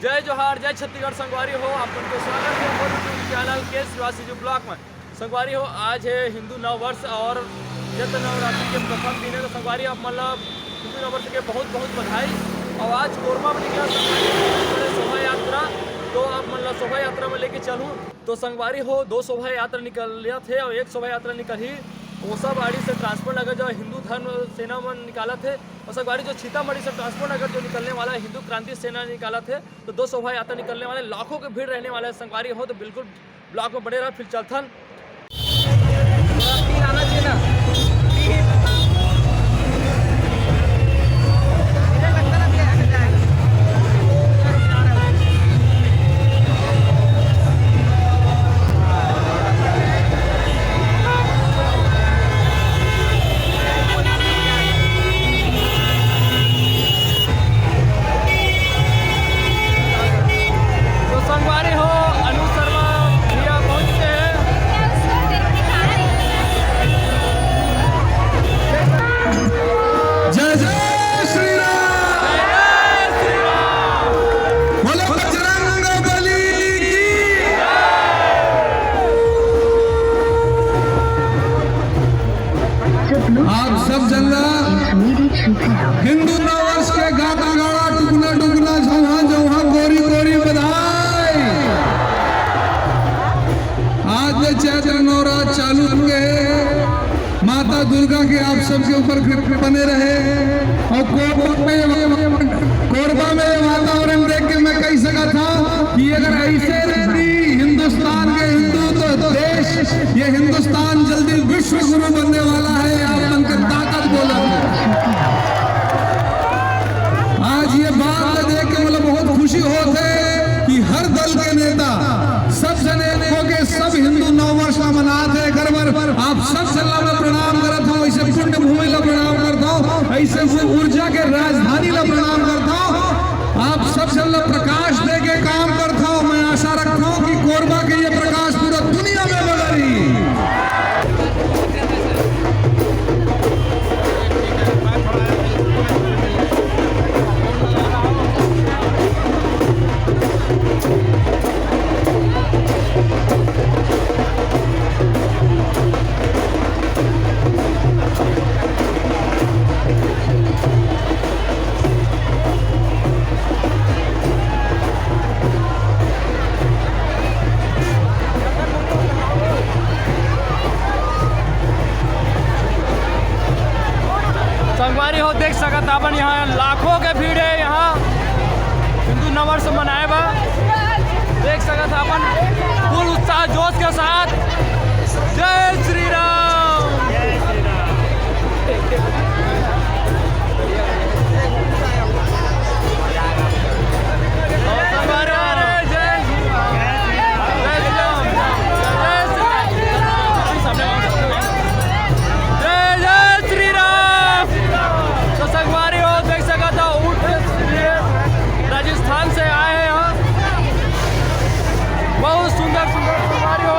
जय जोहार, जय छत्तीसगढ़। संगवारी हो, आप उनको स्वागत है मोर यूट्यूब चैनल के शिवासी जी ब्लॉग में। संगवारी हो, आज है हिंदू नव वर्ष और चैत्र नवरात्रि के प्रथम दिन है। तो संगवारी आप मतलब हिंदू नव वर्ष के बहुत बहुत बधाई। और आज कोरमा में निकला शोभा यात्रा, तो आप मतलब शोभा यात्रा में लेके चलूँ तो संगवारी हो 2 शोभा यात्रा निकलिया थे और 1 शोभा यात्रा निकल ही ओसाबाड़ी से ट्रांसपोर्ट नगर जो हिंदू धर्म सेना में निकाला थे, और संगवारी जो सीतामढ़ी से ट्रांसपोर्ट नगर जो निकलने वाला है हिंदू क्रांति सेना निकाला थे। तो 2 शोभा यात्रा निकलने वाले, लाखों की भीड़ रहने वाला है। संगवारी हो तो बिल्कुल ब्लॉग में बने रहा। फिर चलथन आना चाहिए ना। आप सब जंगा हिंदू नववर्ष के गाता गाड़ा टुकना टुकना जौहा जौहा गोरी गोरी बधाई। आज चैत्र नवरात्र चालू हुए, माता दुर्गा के आप सबके ऊपर बने रहे। और कोरबा में वातावरण देख के मैं कह सका था कि अगर ऐसे रहती हिंदुस्तान के हिंदू तो देश ये हिंदुस्तान जल्दी विश्व गुरु बनने वाला है। आप बनकर ताकत बोला। आज ये बात देख के मतलब बहुत खुशी होते कि हर दल के नेता सब जने के सब हिंदू नववर्ष मनाते घर। आप सब सल्ला में प्रणाम करता हूँ, ऐसे पुण्य भूमि ला प्रणाम करता हूँ, ऐसे ऊर्जा के राजधानी ला प्रणाम करता हूँ। आप सब सल्ला प्रकाश दे के काम करता हूँ। मैं आशा रखता हूँ कि कोरबा के ये प्रकाश पूरा दुनिया में बदली। संगवारी हो देख सकत अपन यहाँ लाखों के भीड़ है। यहाँ हिंदू नववर्ष मनाए बा देख सकत अपन फुल उत्साह जोश के साथ। जय श्री राम, जय श्री राम। राजस्थान से आए हैं यहाँ, बहुत सुंदर सुंदर संगवारी हो।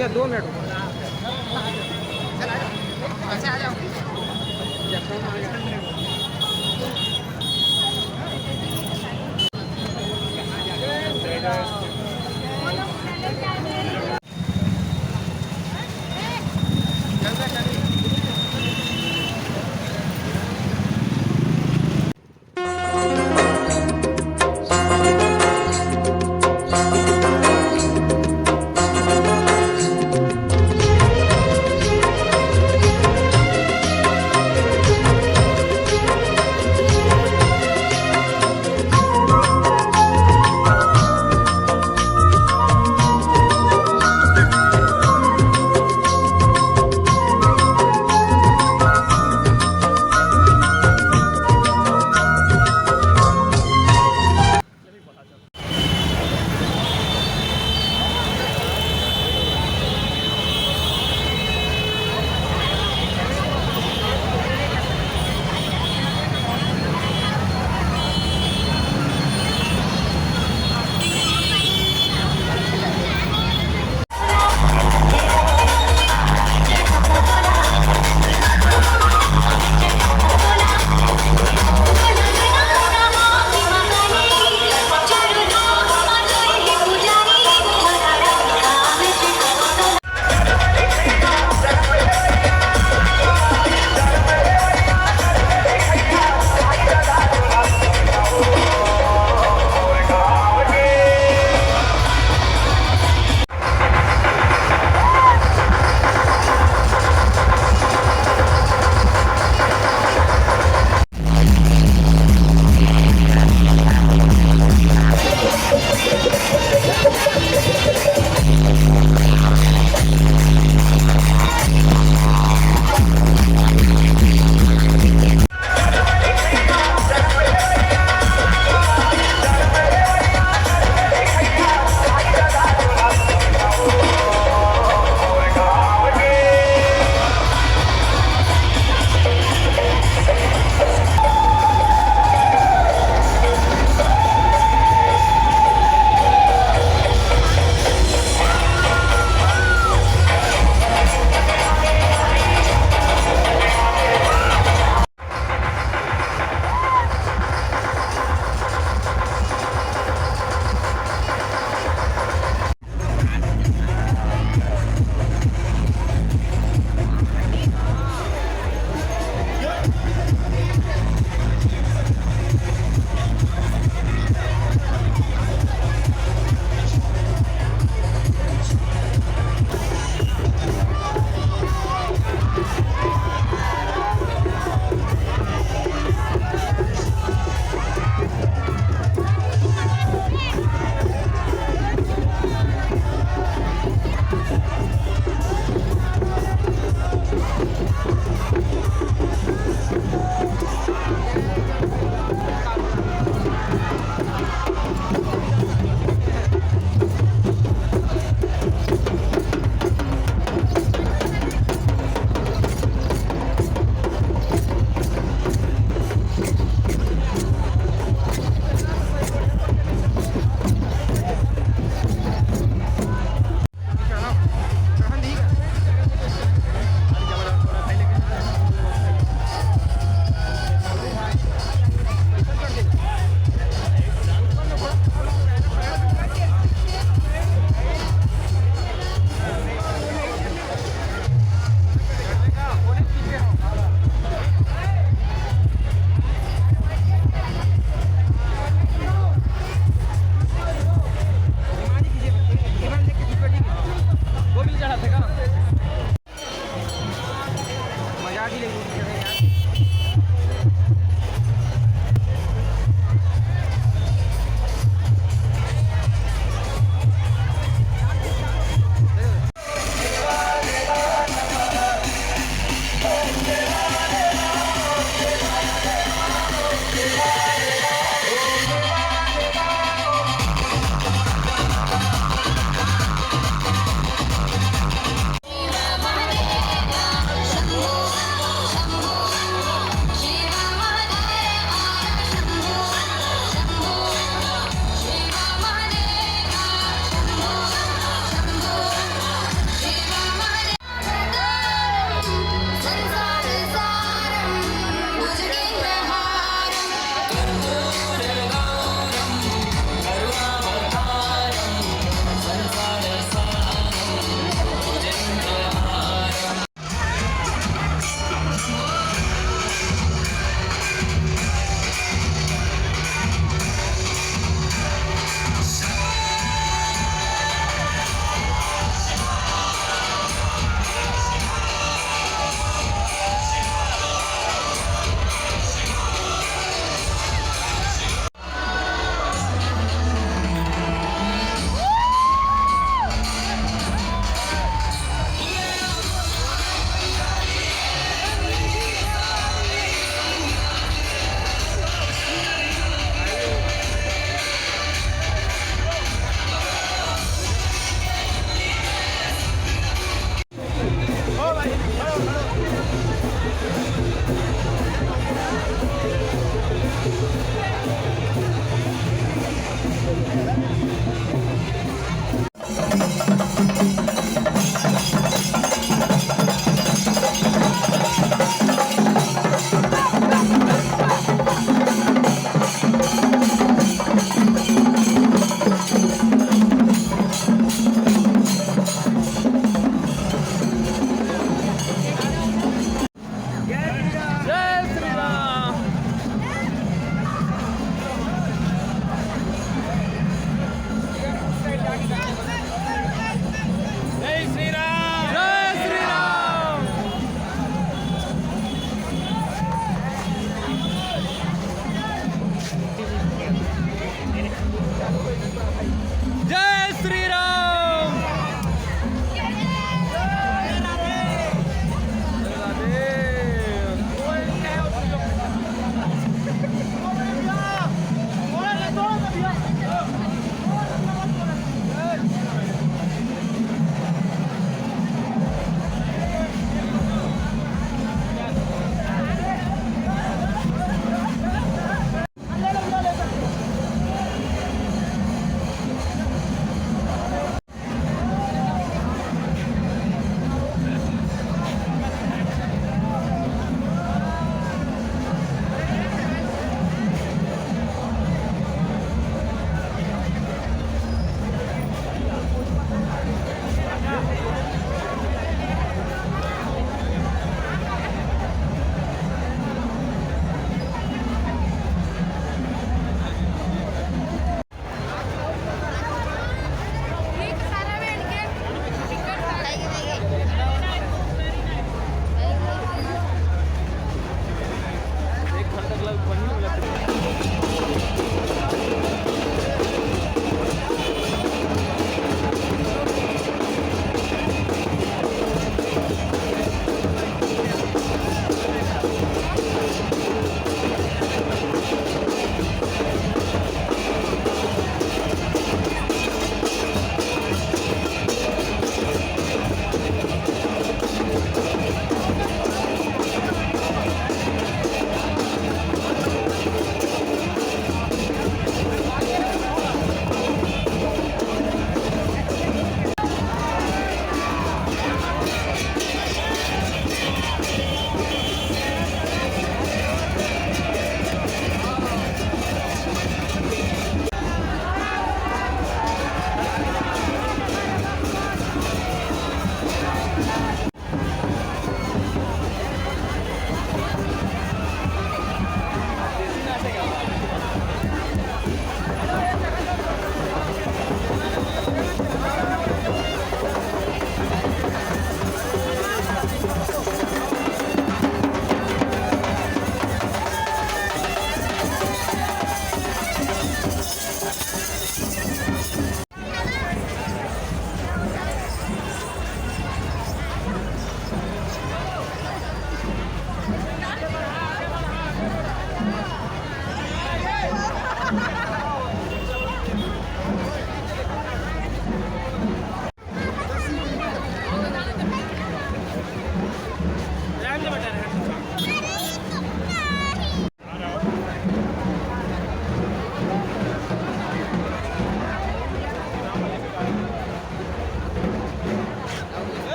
ये 2 मिनट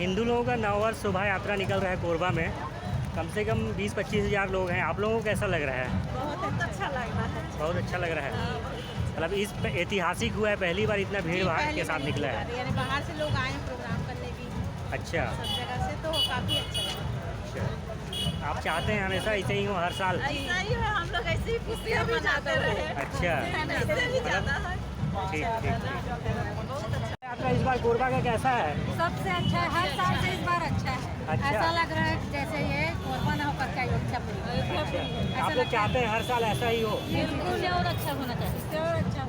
हिंदू लोगों का नववर्ष शोभा यात्रा निकल रहा है कोरबा में। कम से कम 20-25 हज़ार लोग हैं। आप लोगों को कैसा लग रहा है? बहुत अच्छा लग रहा है। बहुत अच्छा लग रहा है। मतलब इस ऐतिहासिक हुआ है, पहली बार इतना भीड़ भाड़ के साथ निकला है। यानी बाहर से लोग आए हैं प्रोग्राम करने भी, अच्छा सब जगह से, तो काफ़ी अच्छा लगा। अच्छा, आप चाहते हैं हमेशा ऐसे ही हो हर साल? ऐसा ही है, हम लोग ऐसे ही खुशियाँ भी जाते रहे। अच्छा, इससे भी ज़्यादा है। ठीक ठीक। बहुत अच्छा। यात्रा इस बार कोरबा का कैसा है? सबसे अच्छा है, हर साल से इस बार अच्छा है। अच्छा। ऐसा लग रहा है जैसे ये कोरबा ना होकर के अयोध्या आप लोग चाहते हैं हर साल ऐसा ही हो? बिल्कुल और अच्छा होना चाहिए। और अच्छा